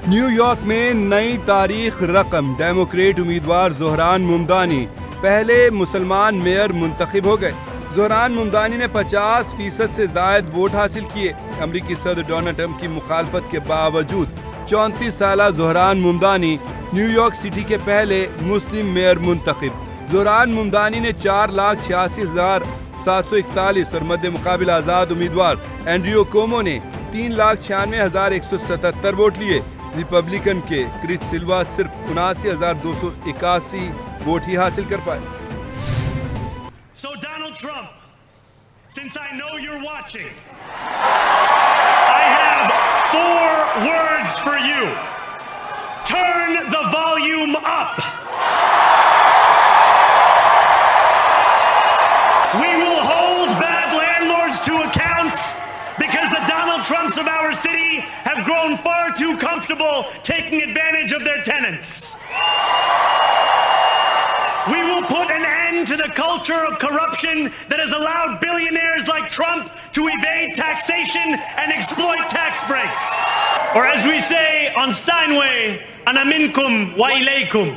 New York میں نئی تاریخ رقم، ڈیموکریٹ امیدوار زہران ممدانی پہلے مسلمان میئر منتخب ہو گئے۔ زہران ممدانی نے 50% سے زائد ووٹ حاصل کیے۔ امریکی صدر ڈونلڈ ٹرمپ کی مخالفت کے باوجود 34 سالہ Dhahran Mamdani new York city کے پہلے مسلم میئر منتخب۔ زہران ممدانی نے 4,86,741 اور مد مقابل آزاد امیدوار اینڈریو کومو نے 3,96,177 ووٹ لیے۔ ریپبلکن کے کرس سلوا صرف 79,281 ووٹ ہی حاصل کر پائے۔ So Donald Trump, since I know you're watching, I have 4 words for you. Turn the volume up. We will hold bad landlords to account because the Donald Trumps of our city have grown far too comfortable taking advantage of their tenants. We will put an end to the culture of corruption that has allowed billionaires like Trump to evade taxation and exploit tax breaks. Or as we say on Steinway, ana minkum wa ilaykum.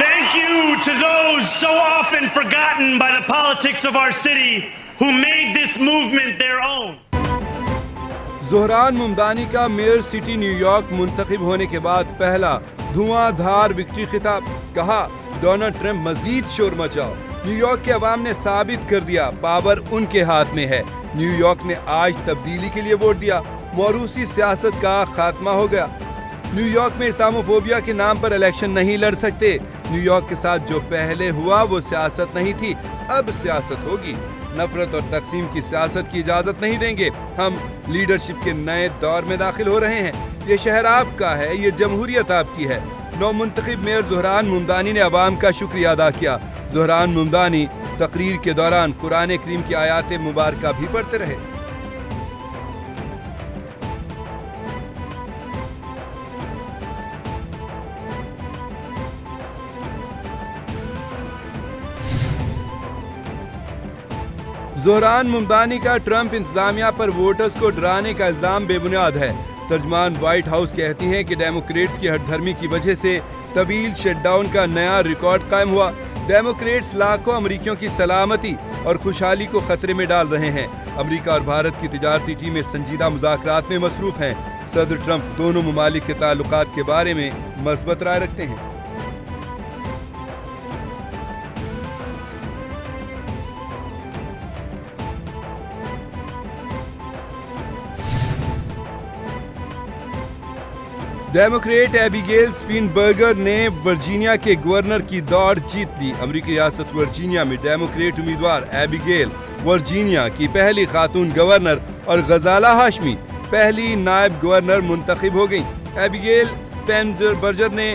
Thank you to those so often forgotten by the politics of our city who made this movement their own. Dhahran Mamdani کا mayor city new York منتخب ہونے کے بعد پہلا دھواں دھار victory خطاب، کہا ڈونلڈ ٹرمپ مزید شور مچاؤ۔ نیو یارک کے عوام نے ثابت کر دیا پاور ان کے ہاتھ میں ہے۔ نیو یارک نے آج تبدیلی کے لیے ووٹ دیا، موروثی سیاست کا خاتمہ ہو گیا۔ نیو یارک میں اسلاموفوبیا کے نام پر الیکشن نہیں لڑ سکتے۔ نیو یارک کے ساتھ جو پہلے ہوا وہ سیاست نہیں تھی، اب سیاست ہوگی۔ نفرت اور تقسیم کی سیاست کی اجازت نہیں دیں گے۔ ہم لیڈرشپ کے نئے دور میں داخل ہو رہے ہیں۔ یہ شہر آپ کا ہے، یہ جمہوریت آپ کی ہے۔ نو منتخب میئر زہران ممدانی نے عوام کا شکریہ ادا کیا۔ زہران ممدانی تقریر کے دوران قرآن کریم کی آیات مبارکہ بھی پڑھتے رہے۔ زہران ممدانی کا ٹرمپ انتظامیہ پر ووٹرز کو ڈرانے کا الزام بے بنیاد ہے۔ ترجمان وائٹ ہاؤس کہتی ہیں کہ ڈیموکریٹس کی ہٹ دھرمی کی وجہ سے طویل شٹ ڈاؤن کا نیا ریکارڈ قائم ہوا۔ ڈیموکریٹس لاکھوں امریکیوں کی سلامتی اور خوشحالی کو خطرے میں ڈال رہے ہیں۔ امریکہ اور بھارت کی تجارتی ٹیمیں سنجیدہ مذاکرات میں مصروف ہیں۔ صدر ٹرمپ دونوں ممالک کے تعلقات کے بارے میں مثبت رائے رکھتے ہیں۔ ڈیموکریٹ ایبیگیل اسپینبرگر نے ورجینیا کے گورنر کی دوڑ جیت لی۔ امریکی ریاست ورجینیا میں ڈیموکریٹ امیدوار ایبیگیل ورجینیا کی پہلی خاتون گورنر اور غزالہ ہاشمی پہلی نائب گورنر منتخب ہو گئیں۔ ایبیگیل اسپینبرگر نے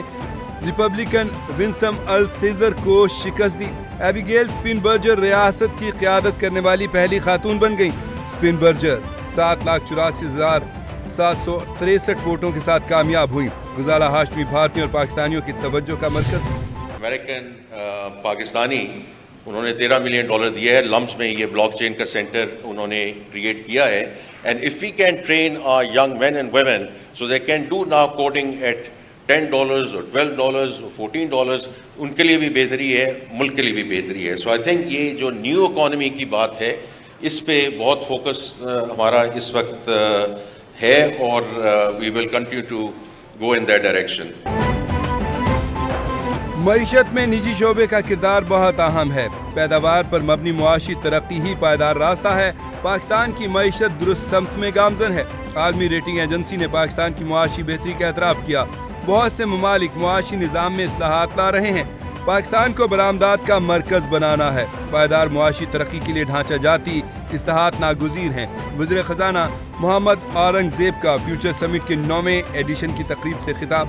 ریپبلکن ونسم السیزر کو شکست دی۔ ایبیگیل اسپینبرگر ریاست کی قیادت کرنے والی پہلی خاتون بن گئیں۔ اسپینبرگر 7,84,763 ووٹوں کے ساتھ کامیاب ہوئی۔ غزالہ ہاشمی بھارتیوں اور پاکستانیوں کی توجہ کا مرکز۔ امریکن پاکستانی انہوں نے $13 ملین دیا ہے۔ لمس میں یہ بلاک چین کا سینٹر انہوں نے کریٹ کیا ہے۔ And if we can train our young men and women so they can do now coding at $10 اور $12 اور $14، ان کے لیے بھی بہتری ہے، ملک کے لیے بھی بہتری ہے۔ سو آئی تھنک یہ جو نیو اکانومی کی بات ہے اس پہ بہت فوکس ہمارا اس وقت ہے، اور we will continue to go in that direction. معیشت میں نجی شعبے کا کردار بہت اہم ہے۔ پیداوار پر مبنی معاشی ترقی ہی پائیدار راستہ ہے۔ پاکستان کی معیشت درست سمت میں گامزن ہے۔ عالمی ریٹنگ ایجنسی نے پاکستان کی معاشی بہتری کا اعتراف کیا۔ بہت سے ممالک معاشی نظام میں اصلاحات لا رہے ہیں۔ پاکستان کو برآمدات کا مرکز بنانا ہے۔ پائیدار معاشی ترقی کے لیے ڈھانچہ جاتی اصلاحات ناگزیر ہیں۔ وزیر خزانہ محمد اورنگ زیب کا فیوچر سمٹ کے 9ویں ایڈیشن کی تقریب سے خطاب۔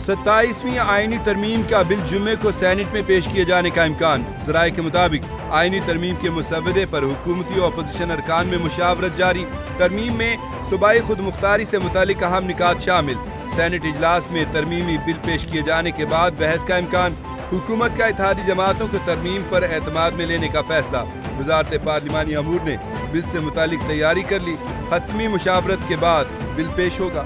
27ویں آئینی ترمیم کا بل جمعے کو سینٹ میں پیش کیے جانے کا امکان۔ ذرائع کے مطابق آئینی ترمیم کے مسودے پر حکومتی و اپوزیشن ارکان میں مشاورت جاری۔ ترمیم میں صوبائی خود مختاری سے متعلق اہم نکات شامل۔ سینٹ اجلاس میں ترمیمی بل پیش کیے جانے کے بعد بحث کا امکان۔ حکومت کا اتحادی جماعتوں کو ترمیم پر اعتماد میں لینے کا فیصلہ، وزارت پارلیمانی امور نے بل سے متعلق تیاری کر لی، حتمی مشاورت کے بعد بل پیش ہوگا۔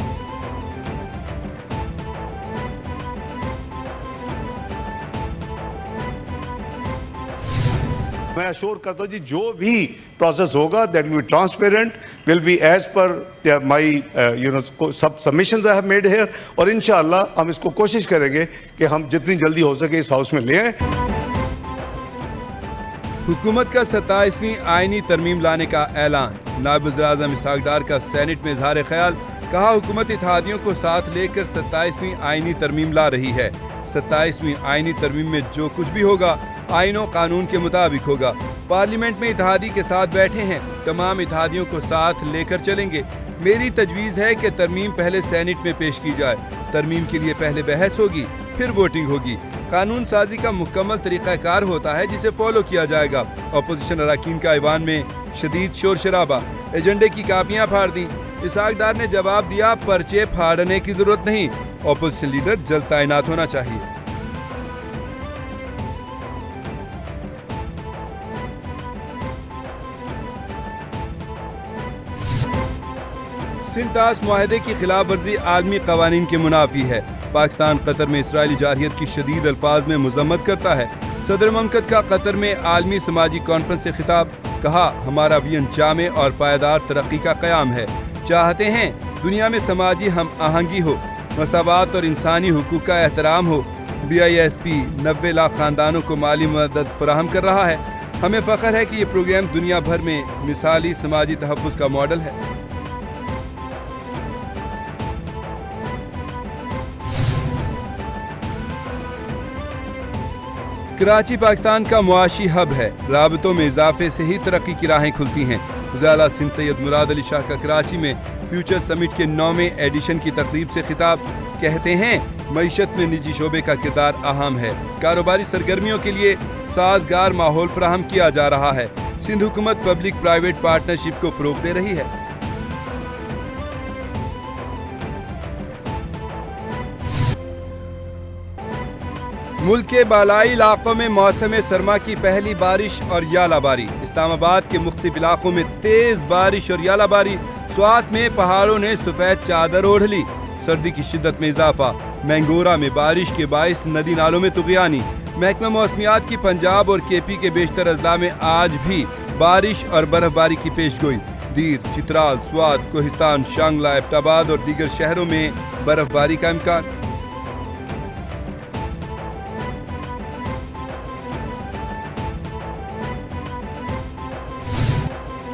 میں اشور کرتا ہوں جی جو بھی پروسیس ہوگا that will be transparent, will be as per my sub submissions I have made here, اور انشاءاللہ ہم اس کو کوشش کریں گے کہ ہم جتنی جلدی ہو سکے اس ہاؤس میں لے آئیں۔ حکومت کا 27ویں آئینی ترمیم لانے کا اعلان، نائب وزیر اعظم اسحاق ڈار کا سینٹ میں اظہار خیال، کہا حکومت اتحادیوں کو ساتھ لے کر 27ویں آئینی ترمیم لا رہی ہے۔ 27ویں آئینی ترمیم میں جو کچھ بھی ہوگا آئین و قانون کے مطابق ہوگا۔ پارلیمنٹ میں اتحادی کے ساتھ بیٹھے ہیں، تمام اتحادیوں کو ساتھ لے کر چلیں گے۔ میری تجویز ہے کہ ترمیم پہلے سینٹ میں پیش کی جائے، ترمیم کے لیے پہلے بحث ہوگی پھر ووٹنگ ہوگی۔ قانون سازی کا مکمل طریقہ کار ہوتا ہے جسے فالو کیا جائے گا۔ اپوزیشن اراکین کا ایوان میں شدید شور شرابہ، ایجنڈے کی کاپیاں پھاڑ دیں۔ اسحاق ڈار نے جواب دیا، پرچے پھاڑنے کی ضرورت نہیں، اپوزیشن لیڈر جلد تعینات ہونا چاہیے۔ سنتاس معاہدے کی خلاف ورزی عالمی قوانین کے منافی ہے۔ پاکستان قطر میں اسرائیلی جارحیت کی شدید الفاظ میں مذمت کرتا ہے۔ صدر مملکت کا قطر میں عالمی سماجی کانفرنس سے خطاب، کہا ہمارا ویژن جامع اور پائیدار ترقی کا قیام ہے، چاہتے ہیں دنیا میں سماجی ہم آہنگی ہو، مساوات اور انسانی حقوق کا احترام ہو۔ BISP 90 لاکھ خاندانوں کو مالی مدد فراہم کر رہا ہے۔ ہمیں فخر ہے کہ یہ پروگرام دنیا بھر میں مثالی سماجی تحفظ کا ماڈل ہے۔ کراچی پاکستان کا معاشی ہب ہے، رابطوں میں اضافے سے ہی ترقی کی راہیں کھلتی ہیں۔ وزیر اعلیٰ سندھ سید مراد علی شاہ کا کراچی میں فیوچر سمٹ کے 9ویں ایڈیشن کی تقریب سے خطاب، کہتے ہیں معیشت میں نجی شعبے کا کردار اہم ہے، کاروباری سرگرمیوں کے لیے سازگار ماحول فراہم کیا جا رہا ہے۔ سندھ حکومت پبلک پرائیویٹ پارٹنرشپ کو فروغ دے رہی ہے۔ ملک کے بالائی علاقوں میں موسم سرما کی پہلی بارش اور یالہ باری، اسلام آباد کے مختلف علاقوں میں تیز بارش اور یالہ باری، سوات میں پہاڑوں نے سفید چادر اوڑھ لی، سردی کی شدت میں اضافہ، مینگورہ میں بارش کے باعث ندی نالوں میں طغیانی۔ محکمہ موسمیات کی پنجاب اور KP کے بیشتر اضلاع میں آج بھی بارش اور برف باری کی پیش گوئی، دیر، چترال، سوات، کوہستان، شانگلہ، ایبٹ آباد اور دیگر شہروں میں برف باری کا امکان۔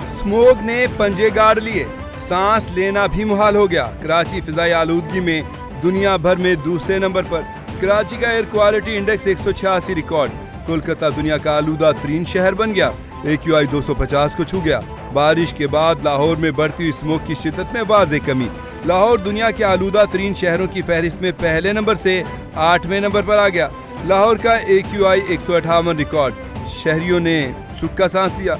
اسموگ نے پنجے گاڑ لیے، سانس لینا بھی محال ہو گیا۔ کراچی فضائی آلودگی میں دنیا بھر میں دوسرے نمبر پر، کراچی کا air quality index 186 record. Kolkata دنیا کا آلودہ ترین شہر بن گیا، AQI 250 کو چھو گیا۔ بارش کے بعد لاہور میں بڑھتی ہوئی اسموگ کی شدت میں واضح کمی، لاہور دنیا کے آلودہ ترین شہروں کی فہرست میں پہلے نمبر سے 8ویں نمبر پر آ گیا۔ لاہور کا AQI 158 ریکارڈ، شہریوں نے سکھ کا سانس لیا۔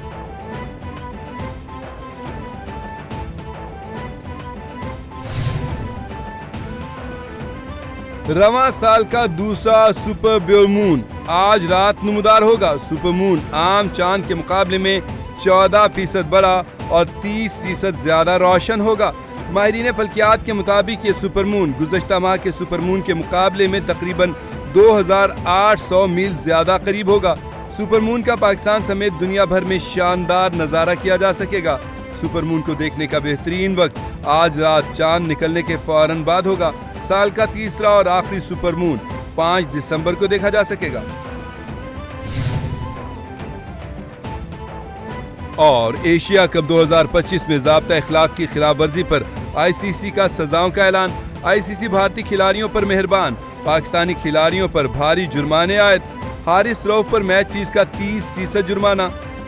رواں سال کا دوسرا سپر بیول مون آج رات نمودار ہوگا۔ سپر مون عام چاند کے مقابلے میں 14% بڑا اور 30% زیادہ روشن ہوگا۔ ماہرین فلکیات کے مطابق یہ سپر مون گزشتہ ماہ کے سپر مون کے مقابلے میں تقریباً 2800 میل زیادہ قریب ہوگا۔ سپر مون کا پاکستان سمیت دنیا بھر میں شاندار نظارہ کیا جا سکے گا۔ سپر مون کو دیکھنے کا بہترین وقت آج رات چاند نکلنے کے فوراً بعد ہوگا۔ سال کا تیسرا اور آخری سپر مون 5 دسمبر کو دیکھا جا سکے گا۔ اور ایشیا کپ 2025 میں ضابطہ اخلاق کی خلاف ورزی پر ICC کا سزاؤں کا اعلان۔ ICC بھارتی کھلاڑیوں پر مہربان، پاکستانی کھلاڑیوں پر بھاری جرمانے عائد۔ حارث روف پر میچ فیس کا 30% جرمانہ،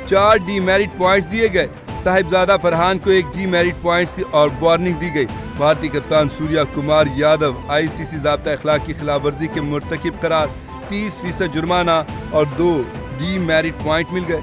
4 ڈی میرٹ پوائنٹس دیے گئے۔ صاحبزادہ فرحان کو 1 ڈی میرٹ پوائنٹس اور وارننگ دی گئی۔ بھارتی کپتان سوریا کمار یادو ICC ضابطہ اخلاق کی خلاف ورزی کے مرتکب قرار، 30% جرمانہ اور 2 ڈی میرٹ پوائنٹ مل گئے۔